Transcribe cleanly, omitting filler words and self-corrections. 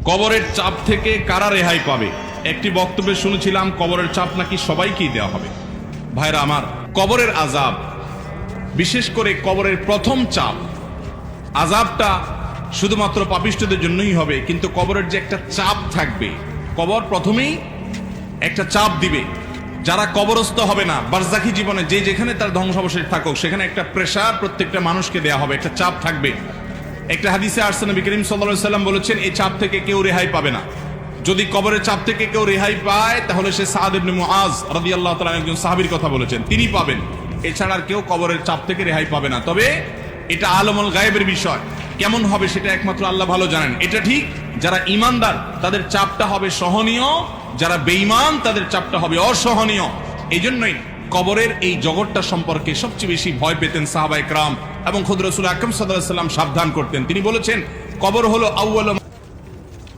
কবরের চাপ থেকে কারা রেহাই পাবে? একটি বক্তব্যে শুনেছিলাম কবরের চাপ নাকি সবাইকেই দেওয়া হবে। ভাইরা আমার, কবরের আযাব, বিশেষ করে কবরের প্রথম চাপ, আযাবটা শুধুমাত্র পাপিষ্ঠদের জন্যই হবে, কিন্তু কবরের যে একটা চাপ থাকবে, কবর প্রথমেই একটা চাপ দিবে। যারা কবরস্থ হবে না, বারজাখী জীবনে যে যেখানে তার ধ্বংসাবশেষ থাকুক, সেখানে একটা প্রেসার প্রত্যেকটা মানুষকে দেয়া হবে, একটা চাপ থাকবে। একটা হাদিসে আসছে নবী করিম সাল্লাল্লাহু আলাইহি সাল্লাম বলেছেন, এই চাপ থেকে কেউ রেহাই পাবে না। যদি কবরের চাপ থেকে কেউ রেহাই পায়, তাহলে সে সাদ ইবনে মুআজ রাদিয়াল্লাহু তাআলা একজন সাহাবীর কথা বলেছেন, তিনি পাবেন। এছাড়া আর কেউ কবরের চাপ থেকে রেহাই পাবে না। তবে এটা আলমুল গায়েবের বিষয়, কেমন হবে সেটা একমাত্র আল্লাহ ভালো জানেন। এটা ঠিক, যারা ঈমানদার তাদের চাপটা হবে সহনীয়, যারা বেঈমান তাদের চাপটা হবে অসহনীয়। এই জন্যই কবরের এই জগৎটা সম্পর্কে সবচেয়ে বেশি ভয় পেতেন সাহাবায়ে কেরাম এবং খুদ রাসূল আকরাম সাল্লাল্লাহু আলাইহি ওয়াসাল্লাম সাবধান করতেন। তিনি বলেছেন, কবর হলো আউয়ালু